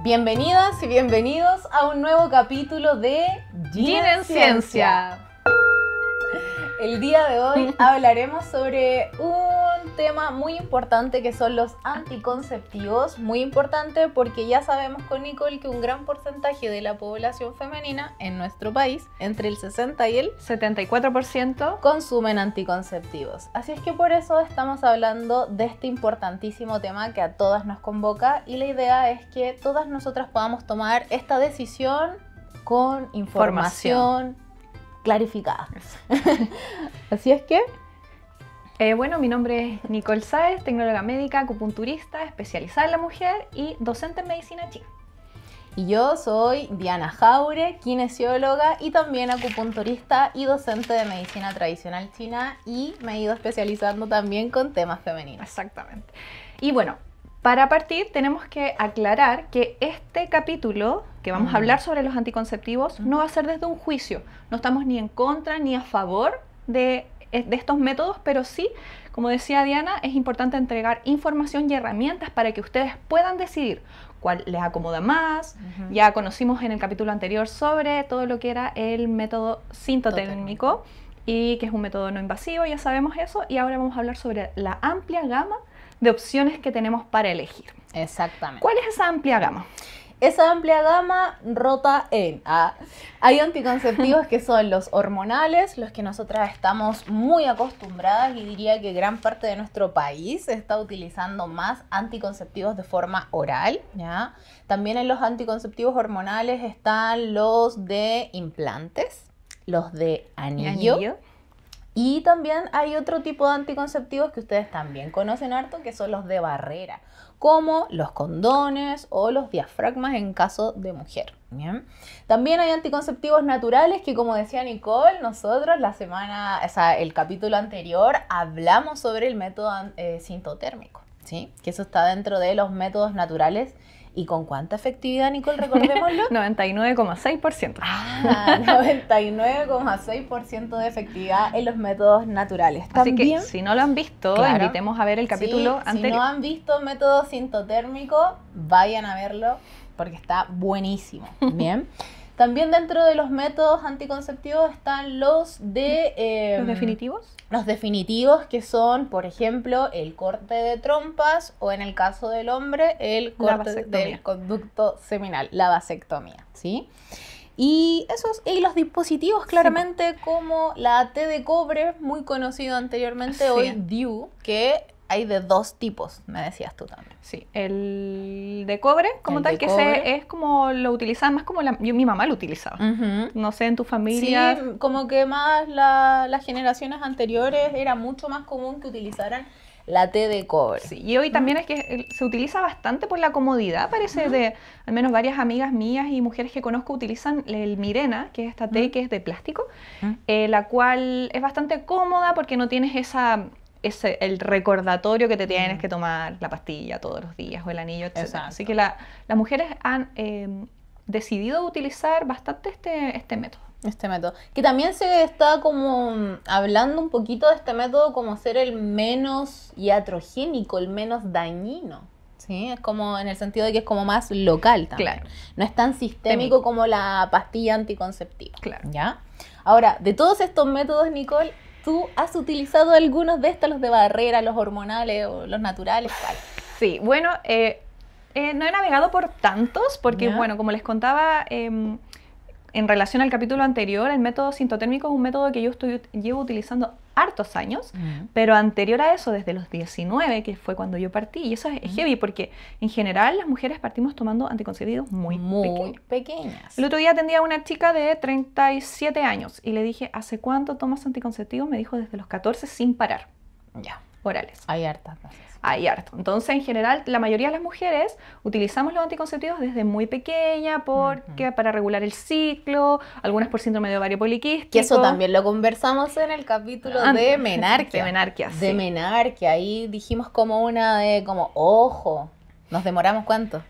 Bienvenidas y bienvenidos a un nuevo capítulo de Gin en Ciencia. El día de hoy hablaremos sobre un tema muy importante que son los anticonceptivos. Muy importante porque ya sabemos con Nicole que un gran porcentaje de la población femenina en nuestro país, entre el 60 y el 74%, consumen anticonceptivos. Así es que por eso estamos hablando de este importantísimo tema que a todas nos convoca, y la idea es que todas nosotras podamos tomar esta decisión con información clarificada. Así es que bueno, mi nombre es Nicole Sáez, tecnóloga médica, acupunturista, especializada en la mujer y docente en medicina china. Y yo soy Diana Jaure, kinesióloga y también acupunturista y docente de medicina tradicional china, y me he ido especializando también con temas femeninos. Exactamente. Y bueno, para partir tenemos que aclarar que este capítulo que vamos a hablar sobre los anticonceptivos no va a ser desde un juicio. No estamos ni en contra ni a favor de estos métodos, pero sí, como decía Diana, es importante entregar información y herramientas para que ustedes puedan decidir cuál les acomoda más. Ya conocimos en el capítulo anterior sobre todo lo que era el método sintotérmico y que es un método no invasivo, ya sabemos eso, y ahora vamos a hablar sobre la amplia gama de opciones que tenemos para elegir. Exactamente. ¿Cuál es esa amplia gama? Esa amplia gama rota en hay anticonceptivos que son los hormonales, los que nosotras estamos muy acostumbradas, y diría que gran parte de nuestro país está utilizando más anticonceptivos de forma oral, ¿ya? También en los anticonceptivos hormonales están los de implantes, los de anillo. Y también hay otro tipo de anticonceptivos que ustedes también conocen harto, que son los de barrera, como los condones o los diafragmas en caso de mujer. Bien. También hay anticonceptivos naturales que, como decía Nicole, nosotros el capítulo anterior hablamos sobre el método sintotérmico, ¿sí? Que eso está dentro de los métodos naturales. ¿Y con cuánta efectividad, Nicole? Recordémoslo. 99,6%. 99,6% de efectividad en los métodos naturales. Así También, que si no lo han visto, claro, invitemos a ver el capítulo anterior. Si no han visto método sintotérmico, vayan a verlo porque está buenísimo. Bien. También dentro de los métodos anticonceptivos están los de... ¿Los definitivos? Los definitivos, que son, por ejemplo, el corte de trompas, o en el caso del hombre, el corte del conducto seminal, la vasectomía, ¿sí? Y los dispositivos, claramente, como la T de cobre, muy conocido anteriormente, hoy DIU, que hay de dos tipos, me decías tú también. Sí, el de cobre, como tal, que ese es como lo utilizaban más como mi mamá lo utilizaba. No sé, en tu familia. Sí, como que más las generaciones anteriores era mucho más común que utilizaran la T de cobre. Sí, y hoy también es que se utiliza bastante por la comodidad, parece, de al menos varias amigas mías y mujeres que conozco utilizan el Mirena, que es esta T que es de plástico, la cual es bastante cómoda porque no tienes el recordatorio que te tienes que tomar la pastilla todos los días o el anillo, etc. Exacto. Así que las mujeres han decidido utilizar bastante este método. Este método, que también se está como hablando un poquito de este método como ser el menos iatrogénico, el menos dañino, ¿sí? Es como en el sentido de que es como más local también. Claro. No es tan sistémico como la pastilla anticonceptiva. Claro. ¿Ya? Ahora, de todos estos métodos, Nicole, ¿tú has utilizado algunos de estos, los de barrera, los hormonales o los naturales? ¿Cuál? Sí, bueno, no he navegado por tantos porque, bueno, como les contaba, en relación al capítulo anterior, el método sintotérmico es un método que yo llevo utilizando hartos años, pero anterior a eso, desde los 19, que fue cuando yo partí, y eso es heavy porque en general las mujeres partimos tomando anticonceptivos muy pequeñas. El otro día atendí a una chica de 37 años y le dije, ¿hace cuánto tomas anticonceptivos? Me dijo, desde los 14 sin parar. Ya. Orales. Hay hartas veces. Hay harto. Entonces, en general, la mayoría de las mujeres utilizamos los anticonceptivos desde muy pequeña porque para regular el ciclo, algunas por síndrome de ovario poliquístico. Que eso también lo conversamos en el capítulo de menarquia. De menarquia, sí. De menarquia. Ahí dijimos como ojo, ¿nos demoramos cuánto?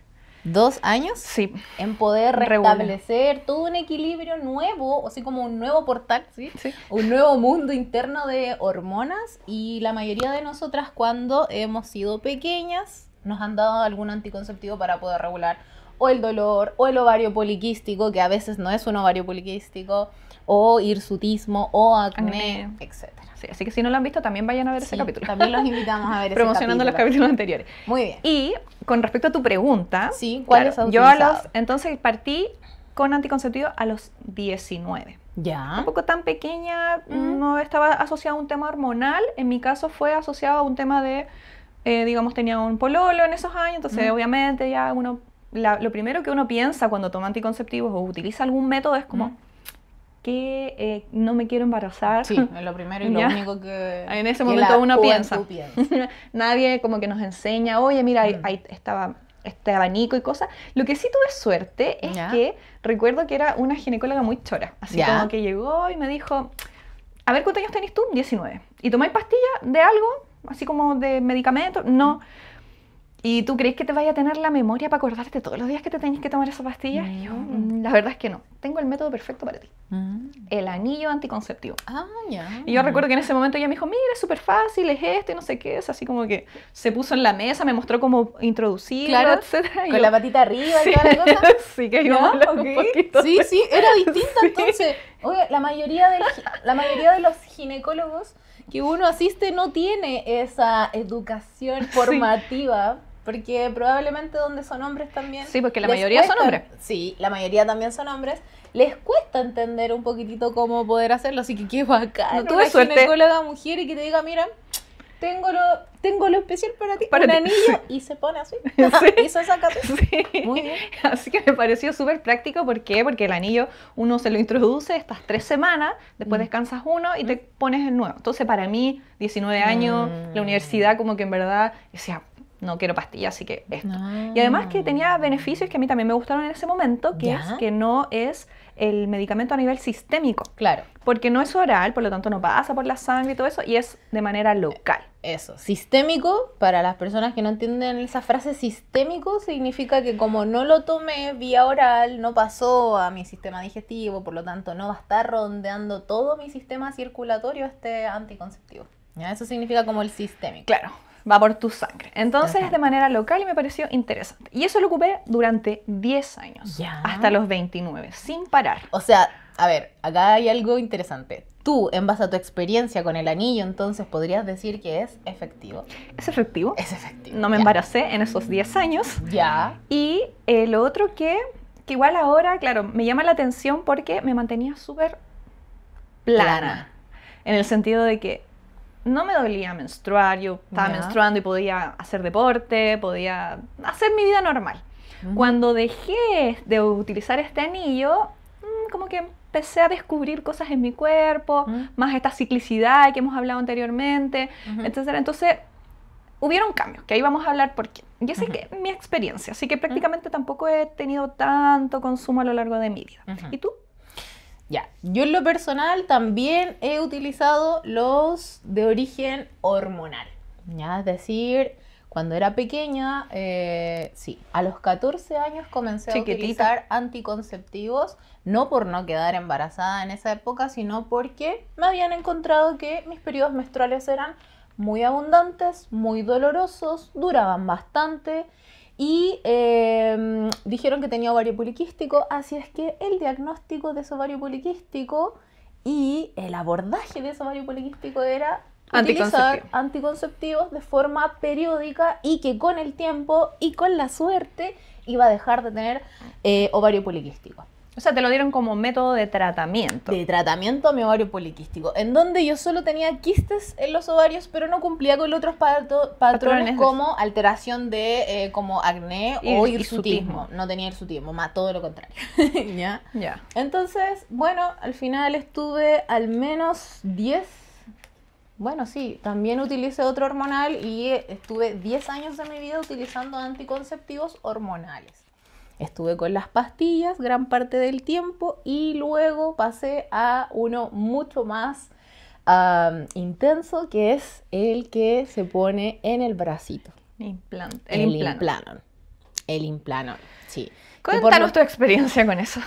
2 años, sí, en poder restablecer todo un equilibrio nuevo, así como un nuevo portal, ¿sí? Sí. Un nuevo mundo interno de hormonas. Y la mayoría de nosotras, cuando hemos sido pequeñas, nos han dado algún anticonceptivo para poder regular o el dolor, o el ovario poliquístico, que a veces no es un ovario poliquístico, o hirsutismo, o acné, etcétera. Sí, así que si no lo han visto, también vayan a ver ese capítulo. También los invitamos a ver ese promocionando los capítulos anteriores. Muy bien. Y con respecto a tu pregunta, sí, ¿cuáles has yo utilizado? entonces partí con anticonceptivo a los 19. Ya. Un poco tan pequeña, no estaba asociado a un tema hormonal. En mi caso fue asociado a un tema de, digamos, tenía un pololo en esos años, entonces obviamente ya uno, lo primero que uno piensa cuando toma anticonceptivos o utiliza algún método es como que no me quiero embarazar. Sí, es lo primero y lo único que en ese momento uno piensa. piensa. Nadie como que nos enseña, oye, mira, ahí estaba este abanico y cosas. Lo que sí tuve suerte es que recuerdo que era una ginecóloga muy chora, así como que llegó y me dijo, a ver, ¿cuántos años tenés tú? 19. ¿Y tomáis pastillas de algo? Así como de medicamentos. No. ¿Y tú crees que te vaya a tener la memoria para acordarte todos los días que te tenés que tomar esa pastilla? Y yo, la verdad es que no. Tengo el método perfecto para ti. El anillo anticonceptivo. Ah, ya. Y yo recuerdo que en ese momento ella me dijo, mira, es súper fácil, es este, no sé qué. Es así como que se puso en la mesa, me mostró cómo introducirlo, claro, etcétera. Con la patita arriba y toda la cosa. Sí, que íbamos a hablar un poquito. Sí, sí, era distinta entonces. Oye, la mayoría de los ginecólogos que uno asiste no tiene esa educación formativa. Porque probablemente donde son hombres también... Sí, porque la mayoría son hombres. Sí, la mayoría también son hombres. Les cuesta entender un poquitito cómo poder hacerlo. Así que qué bacán. No tuve suerte. Ginecóloga mujer y que te diga, mira, tengo lo especial para ti. Un anillo y se pone así. Y se saca así. Sí. Muy bien. Así que me pareció súper práctico. ¿Por qué? Porque el anillo uno se lo introduce estas 3 semanas, después descansas uno y te pones el nuevo. Entonces para mí, 19 años, la universidad como que en verdad decía... no quiero pastillas, así que esto. Y además que tenía beneficios que a mí también me gustaron en ese momento, que es que no es el medicamento a nivel sistémico. Claro. Porque no es oral, por lo tanto no pasa por la sangre y todo eso, y es de manera local. Eso. Sistémico, para las personas que no entienden esa frase, sistémico significa que como no lo tomé vía oral, no pasó a mi sistema digestivo, por lo tanto no va a estar rondeando todo mi sistema circulatorio este anticonceptivo. ¿Ya? Eso significa como el sistémico. Claro. Va por tu sangre. Entonces, de manera local y me pareció interesante. Y eso lo ocupé durante 10 años. Hasta los 29, sin parar. O sea, a ver, acá hay algo interesante. Tú, en base a tu experiencia con el anillo, entonces, ¿podrías decir que es efectivo? ¿Es efectivo? Es efectivo. No me embaracé en esos 10 años. Ya. Y lo otro que igual ahora, claro, me llama la atención porque me mantenía súper plana. En el sentido de que no me dolía menstruar, yo estaba menstruando y podía hacer deporte, podía hacer mi vida normal. Cuando dejé de utilizar este anillo, como que empecé a descubrir cosas en mi cuerpo, más esta ciclicidad que hemos hablado anteriormente, etcétera. Entonces, hubieron cambios, que ahí vamos a hablar por qué. Y esa es mi experiencia, así que prácticamente tampoco he tenido tanto consumo a lo largo de mi vida. ¿Y tú? Ya, yo en lo personal también he utilizado los de origen hormonal, ¿ya? Es decir, cuando era pequeña, sí, a los 14 años comencé a utilizar anticonceptivos, no por no quedar embarazada en esa época, sino porque me habían encontrado que mis periodos menstruales eran muy abundantes, muy dolorosos, duraban bastante. Y dijeron que tenía ovario poliquístico, así es que el diagnóstico de ese ovario poliquístico y el abordaje de ese ovario poliquístico era utilizar anticonceptivos de forma periódica y que con el tiempo y con la suerte iba a dejar de tener ovario poliquístico. O sea, te lo dieron como método de tratamiento. De tratamiento a mi ovario poliquístico, en donde yo solo tenía quistes en los ovarios, pero no cumplía con los otros patrones como alteración de como acné o hirsutismo. No tenía hirsutismo, más todo lo contrario. ¿Ya? Entonces, bueno, al final estuve al menos 10. Bueno, sí, también utilicé otro hormonal y estuve 10 años de mi vida utilizando anticonceptivos hormonales. Estuve con las pastillas gran parte del tiempo y luego pasé a uno mucho más intenso, que es el que se pone en el bracito. El Implanon, sí. Cuéntanos tu experiencia con eso.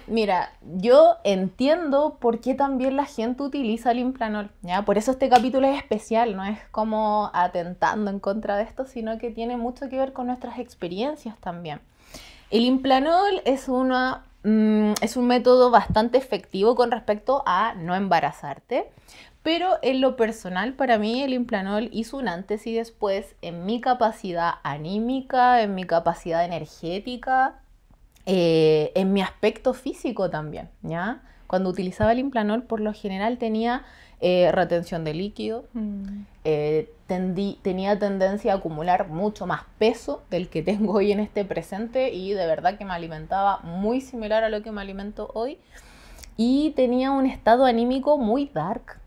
Mira, yo entiendo por qué también la gente utiliza el Implanol, ¿ya? Por eso este capítulo es especial, no es como atentando en contra de esto, sino que tiene mucho que ver con nuestras experiencias también. El Implanol es es un método bastante efectivo con respecto a no embarazarte, pero en lo personal para mí el Implanol hizo un antes y después en mi capacidad anímica, en mi capacidad energética, en mi aspecto físico también, ¿ya? Cuando utilizaba el Implanol por lo general tenía retención de líquido, tenía tendencia a acumular mucho más peso del que tengo hoy en este presente y de verdad que me alimentaba muy similar a lo que me alimento hoy y tenía un estado anímico muy dark,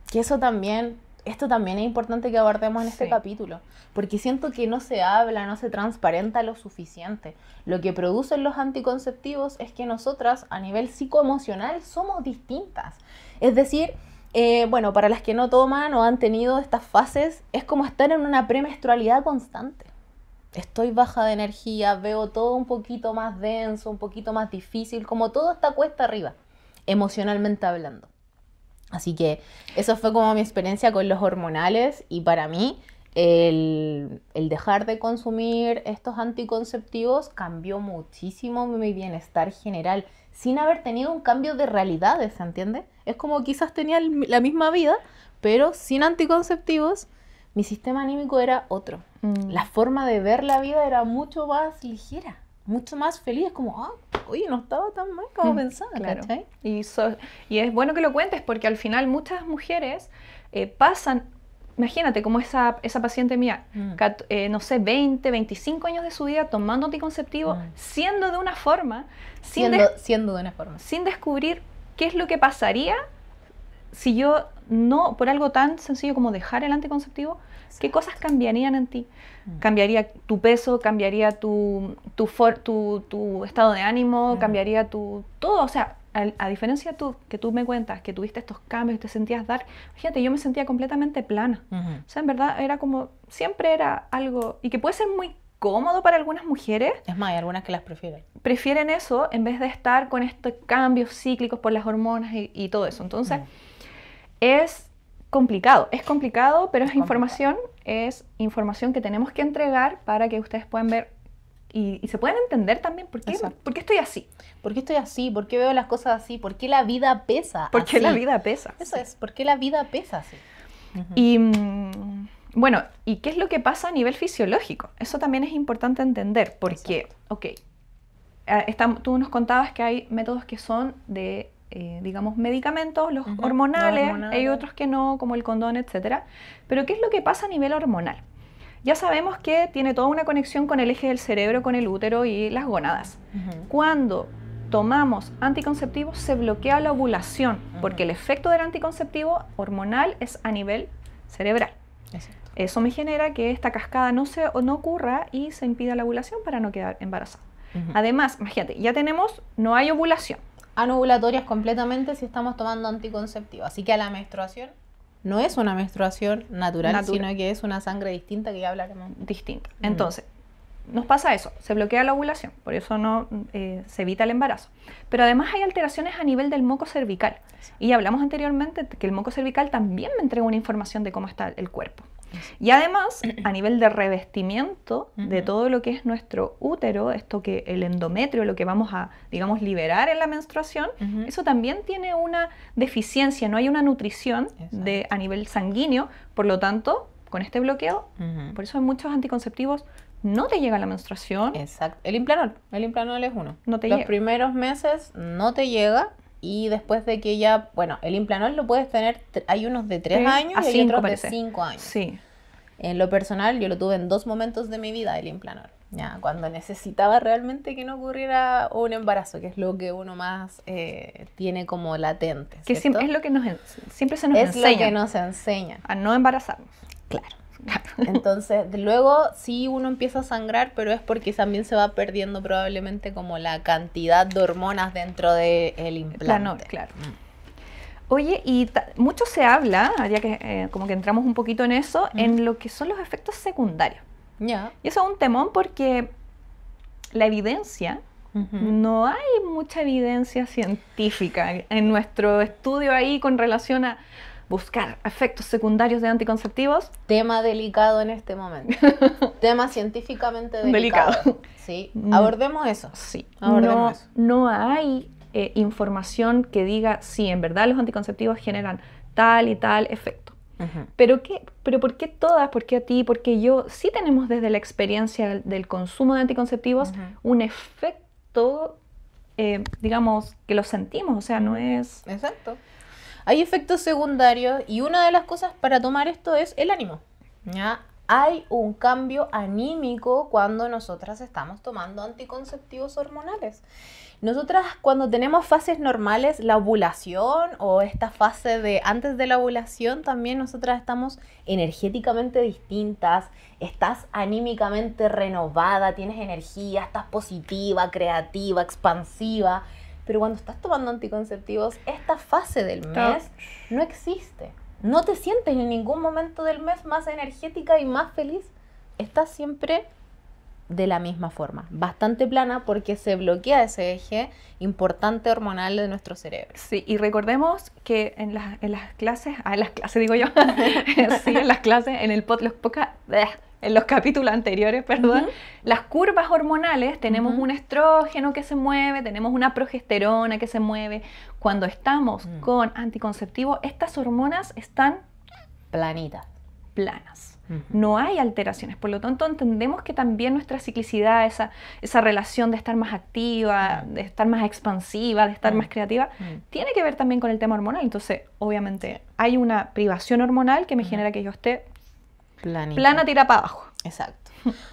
que esto también es importante que abordemos en este capítulo, porque siento que no se habla, no se transparenta lo suficiente. Lo que producen los anticonceptivos es que nosotras a nivel psicoemocional somos distintas, es decir, bueno, para las que no toman o han tenido estas fases, es como estar en una premenstrualidad constante. Estoy baja de energía, veo todo un poquito más denso, un poquito más difícil, como todo está cuesta arriba, emocionalmente hablando. Así que eso fue como mi experiencia con los hormonales y para mí el dejar de consumir estos anticonceptivos cambió muchísimo mi bienestar general sin haber tenido un cambio de realidades, ¿se entiende? Es como quizás tenía la misma vida, pero sin anticonceptivos mi sistema anímico era otro. La forma de ver la vida era mucho más ligera, mucho más feliz, como, oye, no estaba tan mal como pensaba, claro. ¿cachai? Y es bueno que lo cuentes porque al final muchas mujeres pasan, imagínate como esa paciente mía, no sé, 20, 25 años de su vida tomando anticonceptivo, siendo de una forma, siendo de una forma, sin descubrir qué es lo que pasaría si yo no, por algo tan sencillo como dejar el anticonceptivo, ¿qué cosas cambiarían en ti? Cambiaría tu peso, cambiaría tu estado de ánimo, cambiaría todo, o sea, a diferencia que tú me cuentas que tuviste estos cambios, te sentías dark, fíjate, yo me sentía completamente plana. O sea, en verdad era como, siempre era algo, y que puede ser muy cómodo para algunas mujeres. Es más, hay algunas que las prefieren. Prefieren eso en vez de estar con estos cambios cíclicos por las hormonas y todo eso. Entonces, es complicado, pero es información que tenemos que entregar para que ustedes puedan ver y se puedan entender también por qué estoy así. ¿Por qué estoy así? ¿Por qué veo las cosas así? ¿Por qué la vida pesa ¿Por qué la vida pesa? Eso es, ¿por qué la vida pesa así? Y bueno, ¿y qué es lo que pasa a nivel fisiológico? Eso también es importante entender, porque, tú nos contabas que hay métodos que son de, digamos, medicamentos, los hormonales, hay otros que no, como el condón, etc. Pero ¿qué es lo que pasa a nivel hormonal? Ya sabemos que tiene toda una conexión con el eje del cerebro, con el útero y las gónadas. Cuando tomamos anticonceptivos se bloquea la ovulación, porque el efecto del anticonceptivo hormonal es a nivel cerebral. Exacto. Eso me genera que esta cascada no ocurra y se impida la ovulación para no quedar embarazada. Además, imagínate, no hay ovulación. Anovulatorias completamente si estamos tomando anticonceptivos. Así que a la menstruación no es una menstruación natural, sino que es una sangre distinta que ya hablaremos. Distinta. Entonces, nos pasa eso, se bloquea la ovulación, por eso no se evita el embarazo. Pero además hay alteraciones a nivel del moco cervical. Y hablamos anteriormente que el moco cervical también me entrega una información de cómo está el cuerpo. Y además, a nivel de revestimiento de todo lo que es nuestro útero, esto que el endometrio, lo que vamos a, digamos, liberar en la menstruación, eso también tiene una deficiencia, no hay una nutrición a nivel sanguíneo, por lo tanto, con este bloqueo, por eso en muchos anticonceptivos no te llega la menstruación. Exacto. El Implanol es uno. No te Los llega. primeros meses no te llega y después de que ya, bueno, el Implanol lo puedes tener, hay unos de 3 años y hay otros de 5 años. Sí. En lo personal, yo lo tuve en 2 momentos de mi vida, el Implanol. Ya, cuando necesitaba realmente que no ocurriera un embarazo, que es lo que uno más tiene como latente, Que ¿cierto? es lo que siempre se nos es enseña. lo que nos enseñan. A no embarazarnos. Claro. Entonces, luego sí uno empieza a sangrar, pero es porque también se va perdiendo probablemente como la cantidad de hormonas dentro del implante. Claro. Oye, y mucho se habla, ya que como que entramos un poquito en eso, en lo que son los efectos secundarios. Ya. Y eso es un temón porque la evidencia, no hay mucha evidencia científica en nuestro estudio ahí con relación a buscar efectos secundarios de anticonceptivos. Tema delicado en este momento. Tema científicamente delicado. Sí, abordemos eso. Sí, abordemos eso. No hay información que diga, sí, en verdad los anticonceptivos generan tal y tal efecto. ¿Pero por qué todas? ¿Por qué a ti? Porque yo sí tenemos desde la experiencia del consumo de anticonceptivos un efecto, digamos, que lo sentimos, o sea, no es... Exacto. Hay efectos secundarios y una de las cosas para tomar esto es el ánimo, ¿ya? Hay un cambio anímico cuando nosotras estamos tomando anticonceptivos hormonales. Nosotras cuando tenemos fases normales, la ovulación o esta fase de antes de la ovulación, también nosotras estamos energéticamente distintas, estás anímicamente renovada, tienes energía, estás positiva, creativa, expansiva. Pero cuando estás tomando anticonceptivos, esta fase del mes no existe. No te sientes en ningún momento del mes más energética y más feliz. Estás siempre de la misma forma, bastante plana porque se bloquea ese eje importante hormonal de nuestro cerebro. Sí, y recordemos que en las clases, digo yo, sí, en las clases, en los capítulos anteriores, perdón, las curvas hormonales, tenemos un estrógeno que se mueve, tenemos una progesterona que se mueve. Cuando estamos con anticonceptivos, estas hormonas están planas. No hay alteraciones, por lo tanto entendemos que también nuestra ciclicidad, esa relación de estar más activa, de estar más expansiva, de estar más creativa, tiene que ver también con el tema hormonal. Entonces, obviamente, hay una privación hormonal que me genera que yo esté plana, tira para abajo. Exacto.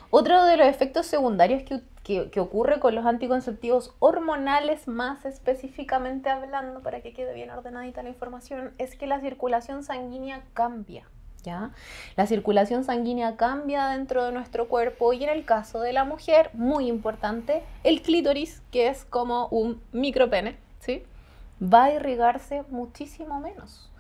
Otro de los efectos secundarios que ocurre con los anticonceptivos hormonales, más específicamente hablando, para que quede bien ordenadita la información, es que la circulación sanguínea cambia. ¿Ya? La circulación sanguínea cambia dentro de nuestro cuerpo y en el caso de la mujer, muy importante, el clítoris, que es como un micropene, ¿sí? Va a irrigarse muchísimo menos.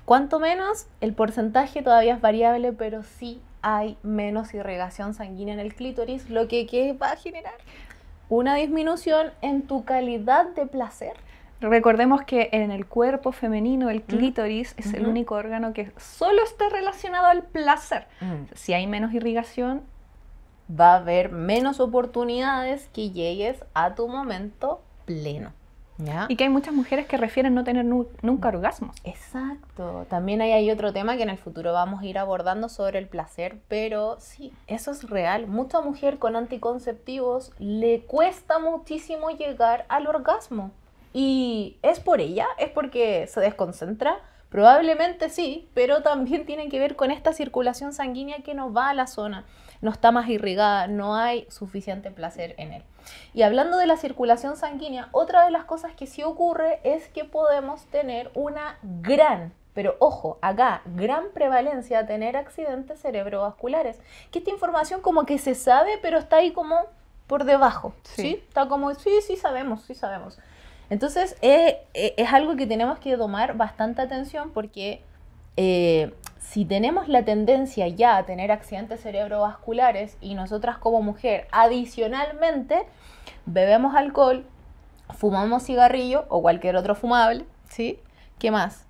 ¿Cuánto menos? El porcentaje todavía es variable, pero sí hay menos irrigación sanguínea en el clítoris, lo que va a generar una disminución en tu calidad de placer. Recordemos que en el cuerpo femenino el clítoris es el único órgano que solo está relacionado al placer. Si hay menos irrigación, va a haber menos oportunidades que llegues a tu momento pleno. ¿Ya? Y que hay muchas mujeres que refieren no tener nunca orgasmos. Exacto. También hay otro tema que en el futuro vamos a ir abordando sobre el placer, pero sí, eso es real. Mucha mujer con anticonceptivos le cuesta muchísimo llegar al orgasmo. ¿Y es por ella? ¿Es porque se desconcentra? Probablemente sí, pero también tiene que ver con esta circulación sanguínea que no va a la zona, no está más irrigada, no hay suficiente placer en él. Y hablando de la circulación sanguínea, otra de las cosas que sí ocurre es que podemos tener una gran, pero ojo, acá, gran prevalencia de tener accidentes cerebrovasculares. Que esta información como que se sabe, pero está ahí como por debajo, ¿sí? Está como, sí sabemos. Entonces, es algo que tenemos que tomar bastante atención porque si tenemos la tendencia ya a tener accidentes cerebrovasculares y nosotras como mujer adicionalmente bebemos alcohol, fumamos cigarrillo o cualquier otro fumable, ¿sí? ¿Qué más?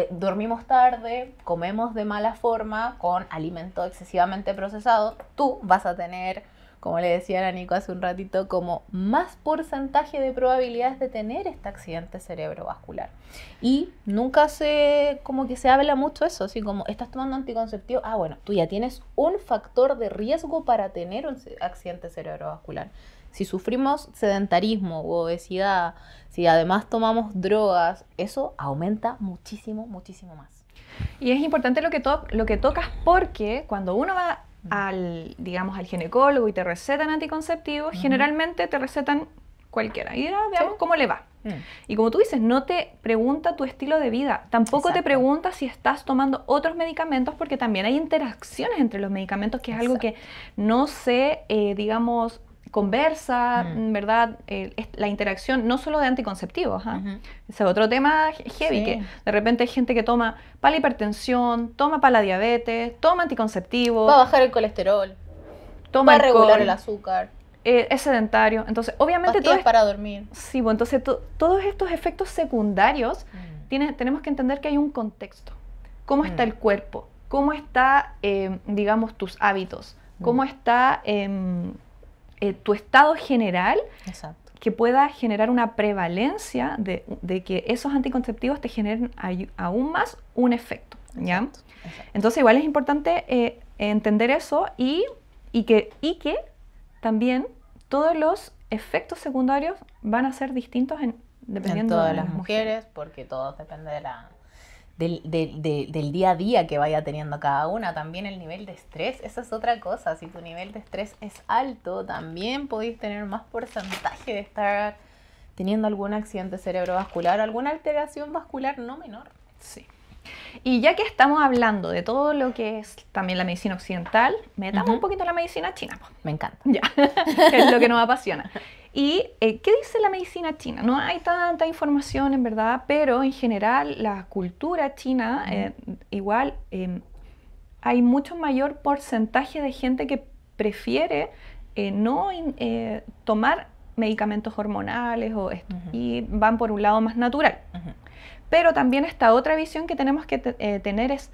Dormimos tarde, comemos de mala forma, con alimento excesivamente procesado, tú vas a tener, como le decía a Nico hace un ratito, como más porcentaje de probabilidades de tener este accidente cerebrovascular. Y nunca como que se habla mucho eso, así como estás tomando anticonceptivo, bueno, tú ya tienes un factor de riesgo para tener un accidente cerebrovascular. Si sufrimos sedentarismo u obesidad, si además tomamos drogas, eso aumenta muchísimo más. Y es importante lo que tocas porque cuando uno va al ginecólogo y te recetan anticonceptivos, generalmente te recetan cualquiera. Y veamos cómo le va. Y como tú dices, no te pregunta tu estilo de vida. Tampoco te pregunta si estás tomando otros medicamentos, porque también hay interacciones entre los medicamentos, que es algo que no se, conversa, ¿verdad? La interacción no solo de anticonceptivos. Ese es otro tema heavy, que de repente hay gente que toma para la hipertensión, toma para la diabetes, toma anticonceptivos. Va a bajar el colesterol, toma va a regular alcohol, el azúcar. es sedentario. Entonces, obviamente... Pastillas para dormir. Sí, bueno, entonces todos estos efectos secundarios tenemos que entender que hay un contexto. ¿Cómo está el cuerpo? ¿Cómo está, digamos, tus hábitos? ¿Cómo está tu estado general? Exacto. Que pueda generar una prevalencia de que esos anticonceptivos te generen aún más un efecto, ¿ya? Exacto. Exacto. Entonces, igual es importante entender eso y que también todos los efectos secundarios van a ser distintos dependiendo en todas de las mujeres, porque todo depende del día a día que vaya teniendo cada una. También el nivel de estrés, esa es otra cosa. Si tu nivel de estrés es alto, también podéis tener más porcentaje de estar teniendo algún accidente cerebrovascular, alguna alteración vascular no menor. Sí. Y ya que estamos hablando de todo lo que es también la medicina occidental, metamos un poquito la medicina china. Me encanta. Ya, es lo que nos apasiona. ¿Y qué dice la medicina china? No hay tanta información en verdad, pero en general la cultura china, igual hay mucho mayor porcentaje de gente que prefiere no tomar medicamentos hormonales y van por un lado más natural. Pero también esta otra visión que tenemos que tener es,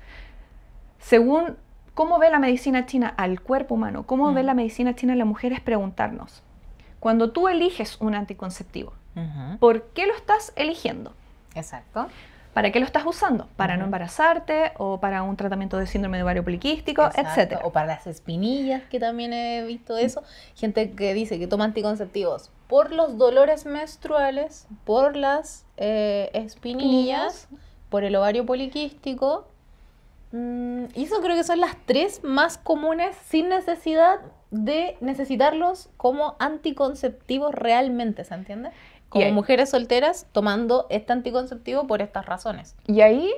según cómo ve la medicina china al cuerpo humano, cómo ve la medicina china a la mujer, es preguntarnos, cuando tú eliges un anticonceptivo, ¿por qué lo estás eligiendo? Exacto. ¿Para qué lo estás usando? ¿Para no embarazarte o para un tratamiento de síndrome de ovario poliquístico, etcétera? O para las espinillas, que también he visto eso. Gente que dice que toma anticonceptivos por los dolores menstruales, por las espinillas, por el ovario poliquístico. Y eso creo que son las tres más comunes sin necesidad de necesitarlos como anticonceptivos realmente, ¿se entiende? Como mujeres solteras tomando este anticonceptivo por estas razones. Y ahí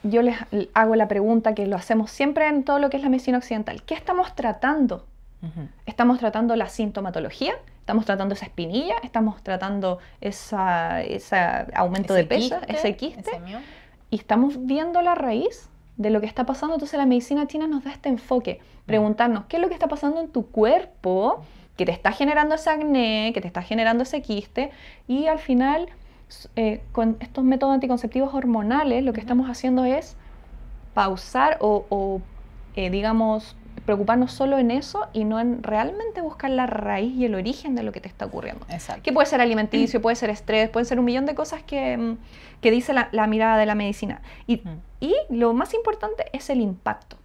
yo les hago la pregunta que lo hacemos siempre en todo lo que es la medicina occidental. ¿Qué estamos tratando? ¿Estamos tratando la sintomatología? ¿Estamos tratando esa espinilla? ¿Estamos tratando ese aumento de peso? ¿Ese quiste? ¿Y estamos viendo la raíz de lo que está pasando? Entonces la medicina china nos da este enfoque. Preguntarnos, ¿qué es lo que está pasando en tu cuerpo que te está generando ese acné, que te está generando ese quiste? Y al final, con estos métodos anticonceptivos hormonales, lo que estamos haciendo es pausar digamos, preocuparnos solo en eso y no en realmente buscar la raíz y el origen de lo que te está ocurriendo. Exacto. Que puede ser alimenticio, puede ser estrés, pueden ser un millón de cosas que dice la mirada de la medicina. Y lo más importante es el impacto.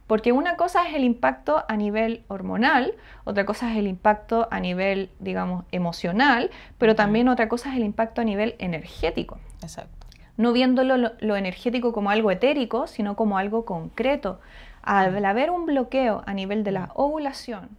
Porque una cosa es el impacto a nivel hormonal, otra cosa es el impacto a nivel, digamos, emocional, pero también otra cosa es el impacto a nivel energético. Exacto. No viéndolo lo energético como algo etérico, sino como algo concreto. Al haber un bloqueo a nivel de la ovulación,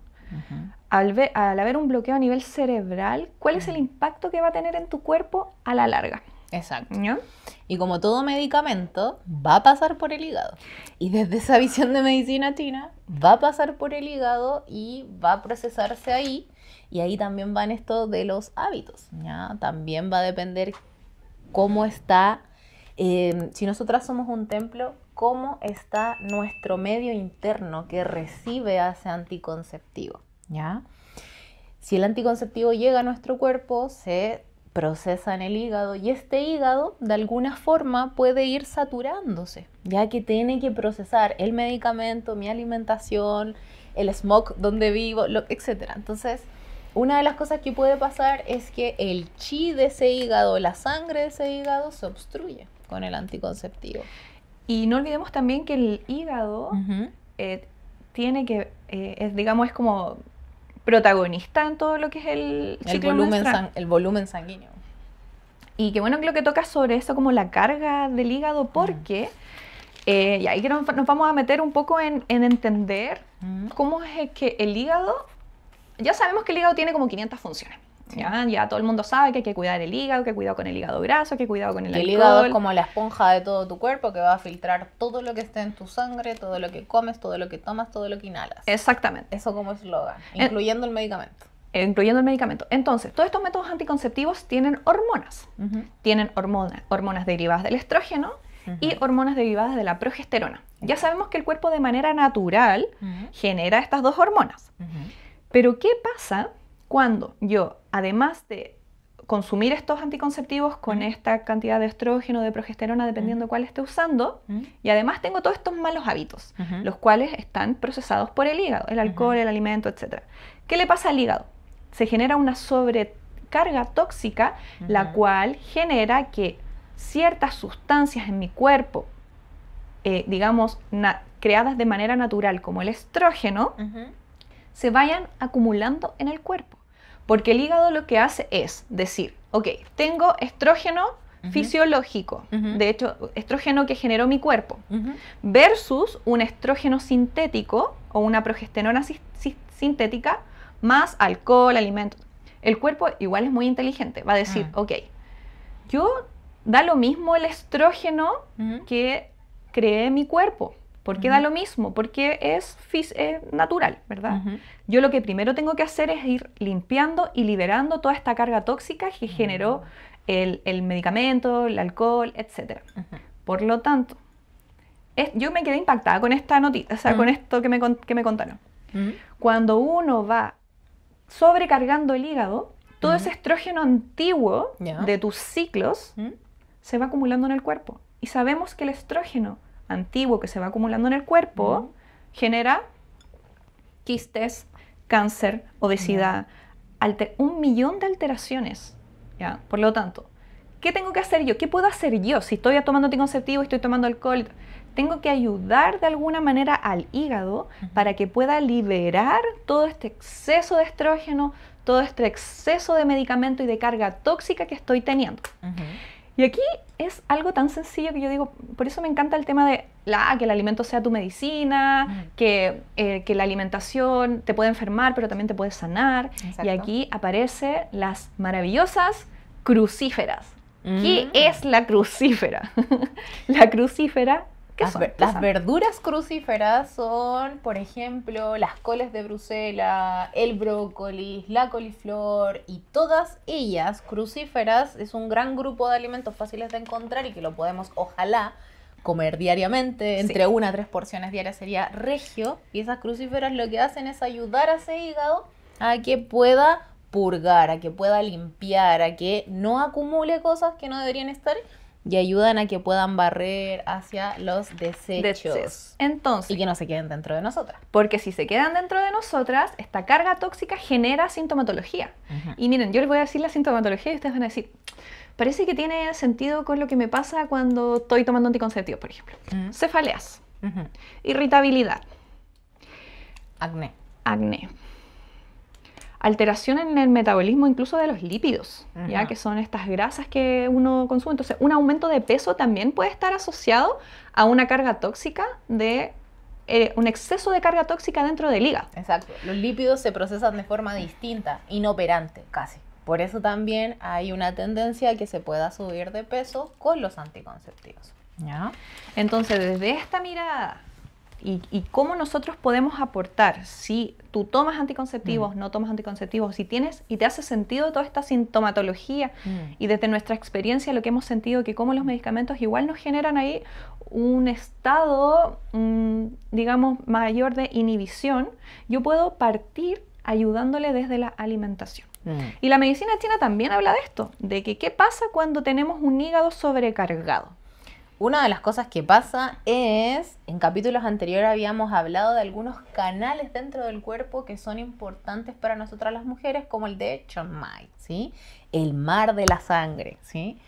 al haber un bloqueo a nivel cerebral, ¿cuál es el impacto que va a tener en tu cuerpo a la larga? Exacto. ¿No? Y como todo medicamento, va a pasar por el hígado. Y desde esa visión de medicina china, va a pasar por el hígado y va a procesarse ahí. Y ahí también van esto de los hábitos, ¿ya? También va a depender cómo está, si nosotras somos un templo, cómo está nuestro medio interno que recibe a ese anticonceptivo, ¿ya? Si el anticonceptivo llega a nuestro cuerpo, se procesa en el hígado y este hígado de alguna forma puede ir saturándose, ya que tiene que procesar el medicamento, mi alimentación, el smog donde vivo, etc. Entonces, una de las cosas que puede pasar es que el chi de ese hígado, la sangre de ese hígado se obstruye con el anticonceptivo. Y no olvidemos también que el hígado tiene que, digamos, es como protagonista en todo lo que es el ciclo menstrual. El volumen sanguíneo. Y qué bueno que lo que tocas sobre eso, como la carga del hígado, porque y ahí que nos vamos a meter un poco en entender cómo es que el hígado, ya sabemos que el hígado tiene como 500 funciones. Sí. Ya todo el mundo sabe que hay que cuidar el hígado, que cuidado con el hígado graso, que cuidado con el alcohol. El hígado es como la esponja de todo tu cuerpo que va a filtrar todo lo que esté en tu sangre, todo lo que comes, todo lo que tomas, todo lo que inhalas. Exactamente. Eso como eslogan, incluyendo el medicamento. Incluyendo el medicamento. Entonces, todos estos métodos anticonceptivos tienen hormonas. Tienen hormonas derivadas del estrógeno y hormonas derivadas de la progesterona. Ya sabemos que el cuerpo de manera natural genera estas dos hormonas. Pero ¿qué pasa cuando yo, además de consumir estos anticonceptivos con esta cantidad de estrógeno, de progesterona, dependiendo de cuál esté usando, y además tengo todos estos malos hábitos, los cuales están procesados por el hígado, el alcohol, el alimento, etc. ¿Qué le pasa al hígado? Se genera una sobrecarga tóxica, la cual genera que ciertas sustancias en mi cuerpo, digamos, creadas de manera natural, como el estrógeno, se vayan acumulando en el cuerpo. Porque el hígado lo que hace es decir, ok, tengo estrógeno fisiológico, de hecho, estrógeno que generó mi cuerpo, versus un estrógeno sintético o una progesterona sintética más alcohol, alimentos. El cuerpo igual es muy inteligente, va a decir, ok, da lo mismo el estrógeno que creé mi cuerpo. ¿Por qué da lo mismo? Porque es natural, ¿verdad? Yo lo que primero tengo que hacer es ir limpiando y liberando toda esta carga tóxica que generó el medicamento, el alcohol, etc. Por lo tanto, yo me quedé impactada con esta noticia, o sea, con esto que me contaron. Cuando uno va sobrecargando el hígado, todo ese estrógeno antiguo de tus ciclos se va acumulando en el cuerpo. Y sabemos que el estrógeno antiguo que se va acumulando en el cuerpo genera quistes, cáncer, obesidad, 1.000.000 de alteraciones, ¿ya? Por lo tanto, ¿qué tengo que hacer yo? ¿Qué puedo hacer yo si estoy tomando anticonceptivo y estoy tomando alcohol? Tengo que ayudar de alguna manera al hígado para que pueda liberar todo este exceso de estrógeno, todo este exceso de medicamento y de carga tóxica que estoy teniendo. Y aquí es algo tan sencillo que yo digo, por eso me encanta el tema de que el alimento sea tu medicina, que la alimentación te puede enfermar, pero también te puede sanar. Exacto. Y aquí aparecen las maravillosas crucíferas. ¿Qué es la crucífera? La crucífera, ¿qué son? Las verduras crucíferas son, por ejemplo, las coles de Bruselas, el brócoli, la coliflor, y todas ellas crucíferas. Es un gran grupo de alimentos fáciles de encontrar y que lo podemos, ojalá, comer diariamente. Entre 1 a 3 porciones diarias sería regio. Y esas crucíferas lo que hacen es ayudar a ese hígado a que pueda purgar, a que pueda limpiar, a que no acumule cosas que no deberían estar, y ayudan a que puedan barrer hacia los desechos. Entonces, y que no se queden dentro de nosotras. Porque si se quedan dentro de nosotras, esta carga tóxica genera sintomatología. Y miren, yo les voy a decir la sintomatología y ustedes van a decir, parece que tiene sentido con lo que me pasa cuando estoy tomando anticonceptivos, por ejemplo. Cefaleas, irritabilidad, acné. Alteración en el metabolismo incluso de los lípidos, ya que son estas grasas que uno consume. Entonces, un aumento de peso también puede estar asociado a una carga tóxica un exceso de carga tóxica dentro del hígado. Exacto. Los lípidos se procesan de forma distinta, inoperante casi. Por eso también hay una tendencia a que se pueda subir de peso con los anticonceptivos. ¿Ya? Entonces, desde esta mirada y cómo nosotros podemos aportar, si tú tomas anticonceptivos, no tomas anticonceptivos, si tienes y te hace sentido toda esta sintomatología, y desde nuestra experiencia lo que hemos sentido que como los medicamentos igual nos generan ahí un estado, digamos, mayor de inhibición, yo puedo partir ayudándole desde la alimentación. Y la medicina china también habla de esto, de que qué pasa cuando tenemos un hígado sobrecargado. Una de las cosas que pasa es, en capítulos anteriores habíamos hablado de algunos canales dentro del cuerpo que son importantes para nosotras las mujeres, como el de Chonmai, ¿sí? El mar de la sangre, ¿sí?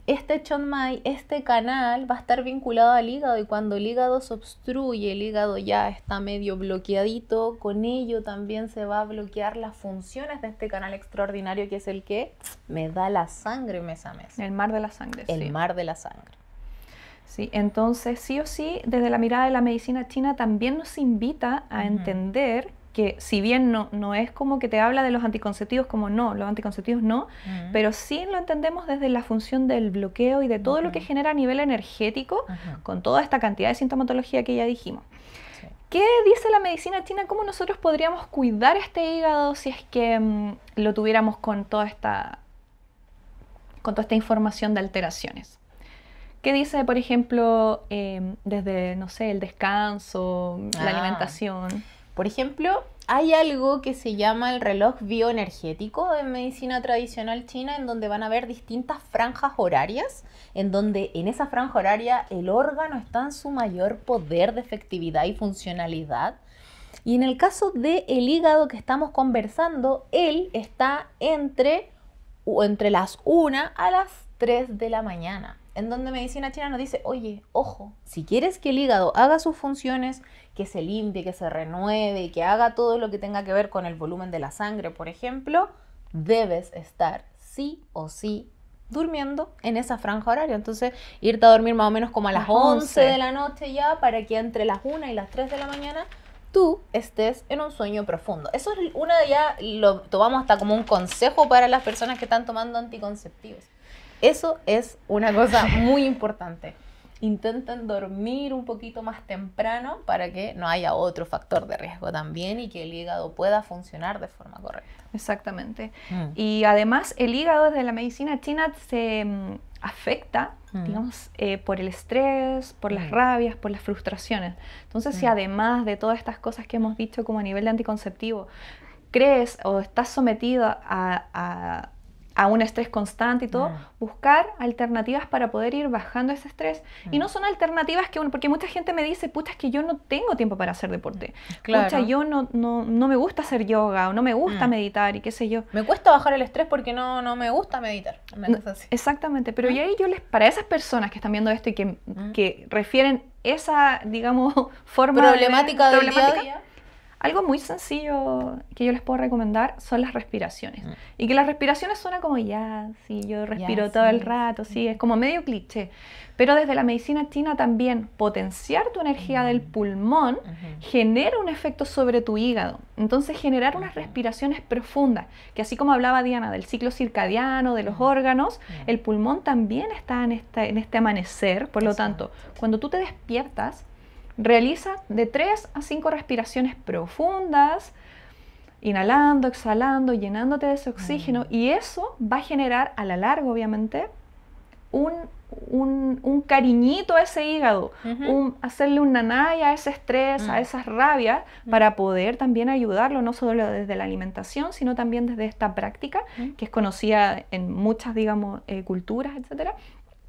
Este Chonmai, este canal va a estar vinculado al hígado, y cuando el hígado se obstruye, el hígado ya está medio bloqueadito, con ello también se va a bloquear las funciones de este canal extraordinario que es el que me da la sangre mes a mes. El mar de la sangre. El mar de la sangre. Sí, entonces sí o sí, desde la mirada de la medicina china también nos invita a entender que si bien no es como que te habla de los anticonceptivos como no, los anticonceptivos no, pero sí lo entendemos desde la función del bloqueo y de todo lo que genera a nivel energético con toda esta cantidad de sintomatología que ya dijimos. Sí. ¿Qué dice la medicina china? ¿Cómo nosotros podríamos cuidar este hígado si es que lo tuviéramos con toda esta información de alteraciones? ¿Qué dice, por ejemplo, desde, no sé, el descanso, la alimentación? Por ejemplo, hay algo que se llama el reloj bioenergético en medicina tradicional china, en donde van a haber distintas franjas horarias, en donde en esa franja horaria el órgano está en su mayor poder de efectividad y funcionalidad. Y en el caso del hígado que estamos conversando, él está entre las 1 a las 3 de la mañana, en donde medicina china nos dice, oye, ojo, si quieres que el hígado haga sus funciones, que se limpie, que se renueve, que haga todo lo que tenga que ver con el volumen de la sangre, por ejemplo, debes estar sí o sí durmiendo en esa franja horaria. Entonces, irte a dormir más o menos como a las 11 de la noche ya, para que entre las 1 y las 3 de la mañana tú estés en un sueño profundo. Eso es ya lo tomamos hasta como un consejo para las personas que están tomando anticonceptivos. Eso es una cosa muy importante. Intenten dormir un poquito más temprano para que no haya otro factor de riesgo también y que el hígado pueda funcionar de forma correcta. Exactamente. Y además el hígado desde la medicina china se afecta, digamos, por el estrés, por las rabias, por las frustraciones. Entonces, si además de todas estas cosas que hemos dicho como a nivel de anticonceptivo, crees o estás sometido a un estrés constante y todo, buscar alternativas para poder ir bajando ese estrés. Y no son alternativas porque mucha gente me dice, pucha, es que yo no tengo tiempo para hacer deporte. Claro. Pucha, yo no me gusta hacer yoga o no me gusta meditar y qué sé yo. Me cuesta bajar el estrés porque no me gusta meditar. Exactamente, pero y ahí para esas personas que están viendo esto y que refieren esa, digamos, forma problemática del día a día, algo muy sencillo que yo les puedo recomendar son las respiraciones. Y que las respiraciones suena como, sí, yo respiro todo el rato, sí, es como medio cliché. Pero desde la medicina china también potenciar tu energía del pulmón genera un efecto sobre tu hígado. Entonces generar unas respiraciones profundas, que así como hablaba Diana del ciclo circadiano, de los órganos, el pulmón también está en este amanecer. Por lo tanto, cuando tú te despiertas, realiza de 3 a 5 respiraciones profundas, inhalando, exhalando, llenándote de ese oxígeno, y eso va a generar a la larga, obviamente, un cariñito a ese hígado, hacerle un nanay a ese estrés, a esas rabias, para poder también ayudarlo, no solo desde la alimentación, sino también desde esta práctica, que es conocida en muchas, digamos, culturas, etcétera,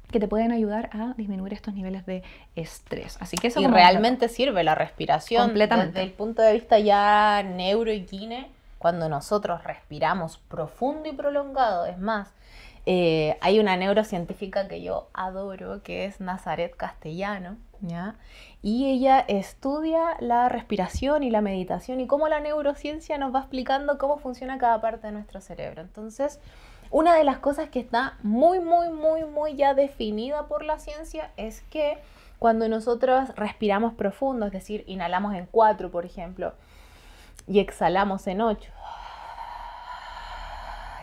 que te pueden ayudar a disminuir estos niveles de estrés. Así que eso y realmente sirve la respiración completamente. Desde el punto de vista ya neuro y kine, cuando nosotros respiramos profundo y prolongado. Es más, hay una neurocientífica que yo adoro, que es Nazaret Castellano, ¿ya? Y ella estudia la respiración y la meditación y cómo la neurociencia nos va explicando cómo funciona cada parte de nuestro cerebro. Entonces, una de las cosas que está muy ya definida por la ciencia es que cuando nosotros respiramos profundo, es decir, inhalamos en 4, por ejemplo, y exhalamos en 8,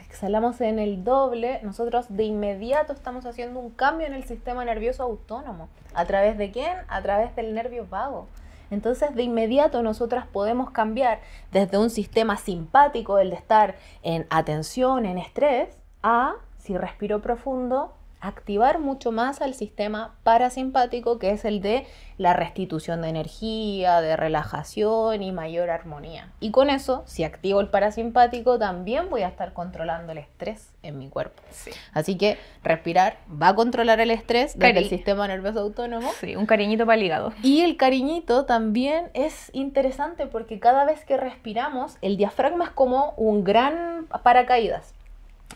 exhalamos en el doble, nosotros de inmediato estamos haciendo un cambio en el sistema nervioso autónomo. ¿A través de quién? A través del nervio vago. Entonces, de inmediato nosotras podemos cambiar desde un sistema simpático, el de estar en atención, en estrés, a, si respiro profundo, activar mucho más al sistema parasimpático, que es el de la restitución de energía, de relajación y mayor armonía. Y con eso, si activo el parasimpático, también voy a estar controlando el estrés en mi cuerpo. Sí. Así que respirar va a controlar el estrés desde el sistema nervioso autónomo. Sí, un cariñito para el hígado. Y el cariñito también es interesante porque cada vez que respiramos, el diafragma es como un gran paracaídas.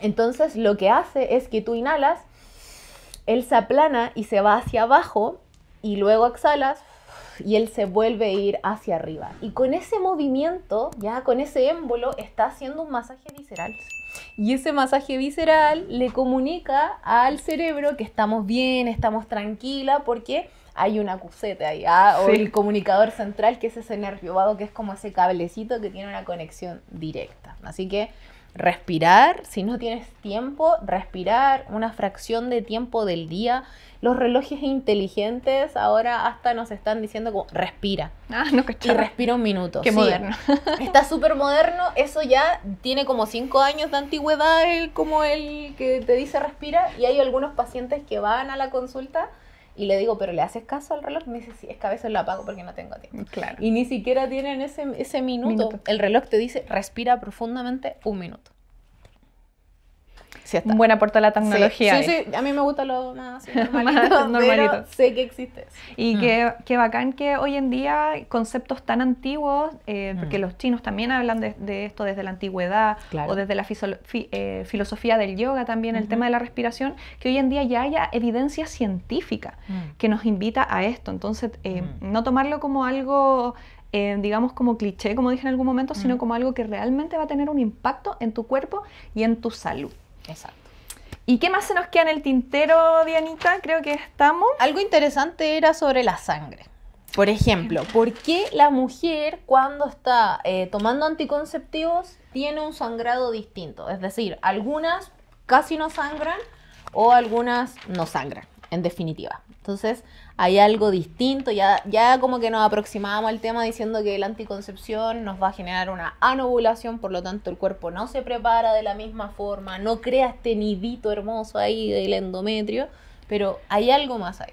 Entonces, lo que hace es que tú inhalas, él se aplana y se va hacia abajo y luego exhalas y él se vuelve a ir hacia arriba. Y con ese movimiento, ya con ese émbolo, está haciendo un masaje visceral. Y ese masaje visceral le comunica al cerebro que estamos bien, estamos tranquila, porque hay una cuseta ahí, o el comunicador central, que es ese nervio vago, que es como ese cablecito que tiene una conexión directa. Así que respirar, si no tienes tiempo, respirar una fracción de tiempo del día. Los relojes inteligentes ahora hasta nos están diciendo como respira. Y respira un minuto. Qué moderno. Está súper moderno. Eso ya tiene como 5 años de antigüedad, como el que te dice respira. Y hay algunos pacientes que van a la consulta y le digo, ¿pero le haces caso al reloj? Me dice, sí, es que a veces lo apago porque no tengo tiempo. Claro. Y ni siquiera tienen ese minuto. El reloj te dice, respira profundamente 1 minuto. Sí, está. Un buen aporte a la tecnología. Sí, a mí me gusta lo más normalito, normalito. pero sé que existe eso. Y qué bacán que hoy en día conceptos tan antiguos, porque los chinos también hablan de esto desde la antigüedad, Claro. o desde la filosofía del yoga también, el tema de la respiración, que hoy en día ya haya evidencia científica que nos invita a esto. Entonces, no tomarlo como algo... digamos como cliché, como dije en algún momento, sino como algo que realmente va a tener un impacto en tu cuerpo y en tu salud. Exacto. ¿Y qué más se nos queda en el tintero, Dianita? Creo que estamos... Algo interesante era sobre la sangre. Por ejemplo, ¿por qué la mujer cuando está tomando anticonceptivos tiene un sangrado distinto? Es decir, algunas casi no sangran o algunas no sangran, en definitiva. Entonces, hay algo distinto, ya como que nos aproximábamos al tema diciendo que la anticoncepción nos va a generar una anovulación, por lo tanto el cuerpo no se prepara de la misma forma, no crea este nidito hermoso ahí del endometrio, pero hay algo más ahí.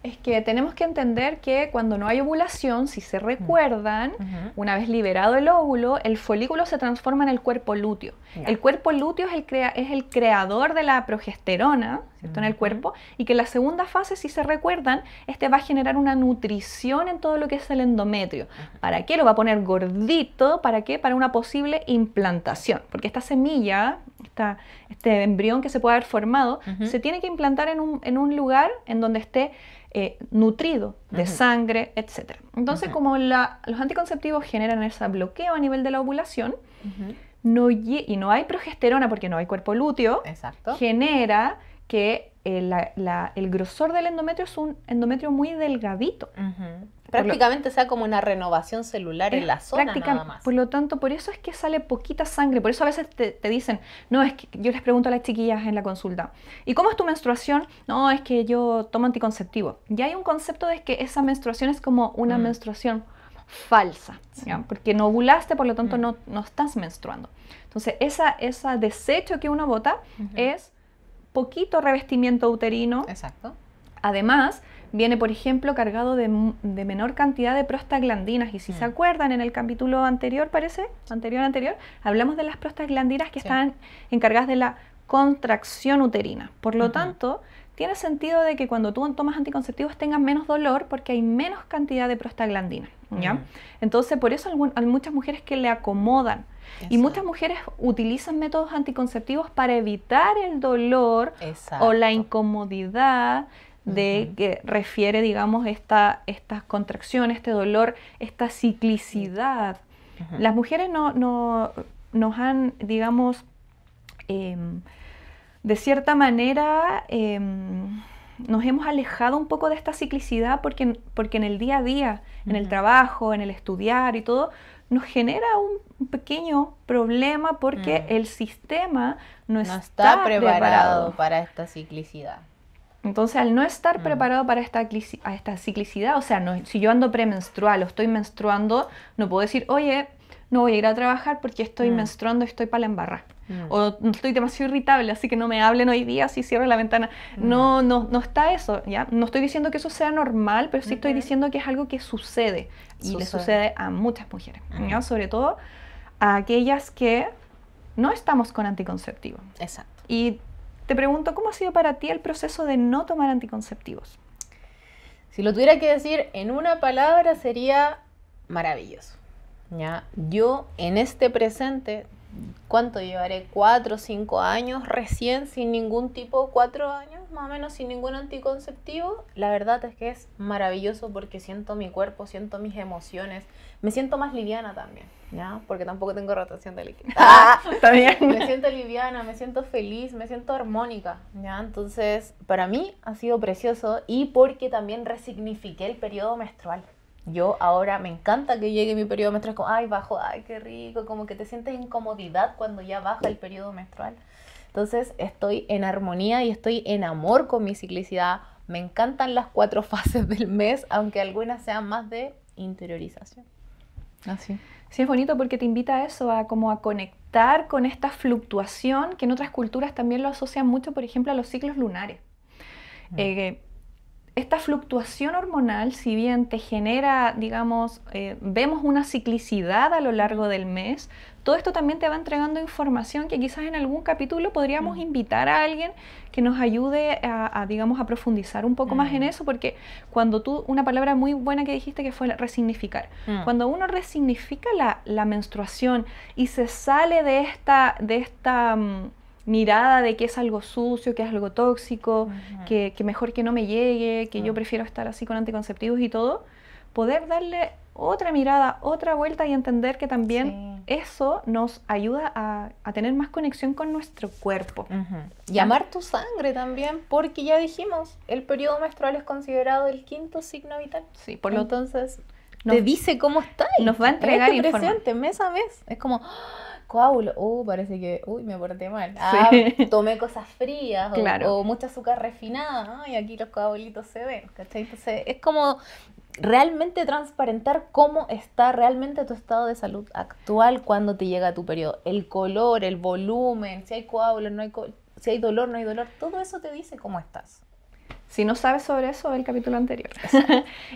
Es que tenemos que entender que cuando no hay ovulación, si se recuerdan, una vez liberado el óvulo, el folículo se transforma en el cuerpo lúteo. El cuerpo lúteo es el creador de la progesterona, ¿cierto? En el cuerpo, y que en la segunda fase, si se recuerdan, este va a generar una nutrición en todo lo que es el endometrio. ¿Para qué? Lo va a poner gordito, ¿para qué? Para una posible implantación, porque esta semilla, este embrión que se puede haber formado, se tiene que implantar en un lugar en donde esté nutrido de sangre, etc. Entonces, como los anticonceptivos generan ese bloqueo a nivel de la ovulación, y no hay progesterona porque no hay cuerpo lúteo, Exacto. genera que el grosor del endometrio es un endometrio muy delgadito. Prácticamente sea como una renovación celular en la zona nada más. Por lo tanto, por eso es que sale poquita sangre. Por eso a veces te dicen, no, es que yo les pregunto a las chiquillas en la consulta, ¿y cómo es tu menstruación? No, es que yo tomo anticonceptivo. Ya hay un concepto de que esa menstruación es como una menstruación falsa, ¿ya? Porque no ovulaste, por lo tanto no estás menstruando. Entonces, ese desecho que uno bota es poquito revestimiento uterino. Exacto. Además, viene, por ejemplo, cargado de menor cantidad de prostaglandinas. Y si se acuerdan, en el capítulo anterior, hablamos de las prostaglandinas que están encargadas de la contracción uterina. Por lo tanto, tiene sentido de que cuando tú tomas anticonceptivos tengas menos dolor porque hay menos cantidad de prostaglandinas, ¿ya? Entonces, por eso hay muchas mujeres que le acomodan. Y muchas mujeres utilizan métodos anticonceptivos para evitar el dolor o la incomodidad que refiere, digamos, estas contracciones, este dolor, esta ciclicidad. Las mujeres nos han, digamos, de cierta manera, nos hemos alejado un poco de esta ciclicidad porque en el día a día, en el trabajo, en el estudiar y todo, nos genera un pequeño problema porque el sistema no está preparado para esta ciclicidad. Entonces, al no estar preparado para esta ciclicidad, o sea, si yo ando premenstrual o estoy menstruando, no puedo decir, oye, no voy a ir a trabajar porque estoy menstruando y estoy para la embarrar. O estoy demasiado irritable, así que no me hablen hoy día si cierro la ventana. No está eso, ¿ya? No estoy diciendo que eso sea normal, pero sí estoy diciendo que es algo que sucede. Y le sucede a muchas mujeres, ¿ya? Sobre todo a aquellas que no estamos con anticonceptivo. Exacto. Y te pregunto, ¿cómo ha sido para ti el proceso de no tomar anticonceptivos? Si lo tuviera que decir en una palabra sería maravilloso, ¿ya? Yo en este presente, ¿cuánto llevaré? 4 o 5 años recién sin ningún tipo, 4 años más o menos sin ningún anticonceptivo. La verdad es que es maravilloso porque siento mi cuerpo, siento mis emociones, me siento más liviana también, ¿ya? Porque tampoco tengo rotación de líquido. Está bien. Me siento liviana, me siento feliz, me siento armónica, ¿ya? Entonces, para mí ha sido precioso y porque también resignifiqué el periodo menstrual. Yo ahora me encanta que llegue mi periodo menstrual, como, ay, bajo, ay, qué rico, como que te sientes incomodidad cuando ya baja el periodo menstrual. Entonces estoy en armonía y estoy en amor con mi ciclicidad. Me encantan las 4 fases del mes, aunque algunas sean más de interiorización. Así. Sí, es bonito porque te invita a eso, a conectar con esta fluctuación que en otras culturas también lo asocian mucho, por ejemplo, a los ciclos lunares. esta fluctuación hormonal, si bien te genera, digamos, vemos una ciclicidad a lo largo del mes, todo esto también te va entregando información que quizás en algún capítulo podríamos invitar a alguien que nos ayude digamos, a profundizar un poco más en eso, porque cuando una palabra muy buena que dijiste que fue resignificar, cuando uno resignifica la menstruación y se sale de esta mirada de que es algo sucio, que es algo tóxico, que mejor que no me llegue, que yo prefiero estar así con anticonceptivos y todo, poder darle otra mirada, otra vuelta y entender que también eso nos ayuda a tener más conexión con nuestro cuerpo. Y amar tu sangre también, porque ya dijimos, el periodo menstrual es considerado el 5º signo vital. Sí, por lo Entonces, te dice cómo está. Nos va a entregar información. Presente, mes a mes. Es como, coágulo, parece que, me porté mal. Tomé cosas frías, claro. o mucha azúcar refinada, y aquí los coagulitos se ven, ¿cachai? Entonces, es como realmente transparentar cómo está realmente tu estado de salud actual cuando te llega tu periodo. El color, el volumen, si hay coágulos, no hay si hay dolor, no hay dolor, todo eso te dice cómo estás. Si no sabes sobre eso, ve el capítulo anterior.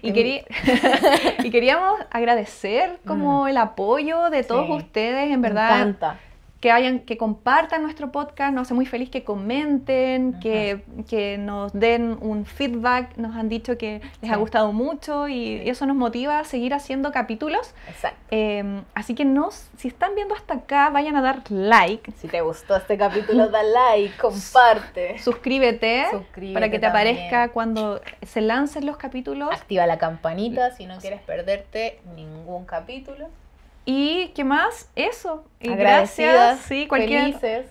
y queríamos agradecer como el apoyo de todos ustedes, en verdad. Me encanta. Que compartan nuestro podcast, nos hace muy feliz que comenten, que nos den un feedback, nos han dicho que les ha gustado mucho y eso nos motiva a seguir haciendo capítulos. Exacto. Así que si están viendo hasta acá, vayan a dar like. Si te gustó este capítulo, da like, comparte. Suscríbete para que te aparezca también cuando se lancen los capítulos. Activa la campanita si no quieres perderte ningún capítulo. ¿Y qué más? Eso. Y agradecidas, sí, felices.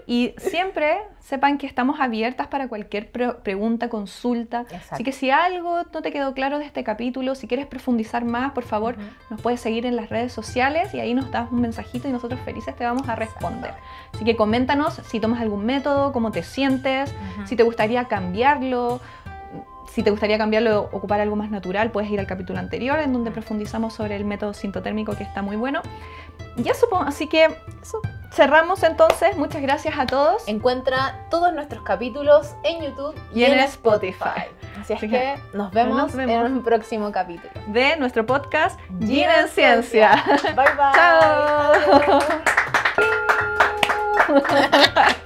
Y siempre sepan que estamos abiertas para cualquier pregunta, consulta. Exacto. Así que si algo no te quedó claro de este capítulo, si quieres profundizar más, por favor, nos puedes seguir en las redes sociales y ahí nos das un mensajito y nosotros felices te vamos a responder. Así que coméntanos si tomas algún método, cómo te sientes, si te gustaría cambiarlo. Si te gustaría cambiarlo o ocupar algo más natural, puedes ir al capítulo anterior en donde profundizamos sobre el método sintotérmico que está muy bueno. Ya supongo, así que eso. Cerramos entonces. Muchas gracias a todos. Encuentra todos nuestros capítulos en YouTube y en Spotify. Así es que nos vemos en un próximo capítulo de nuestro podcast Gina en Ciencia. Bye bye. Chao.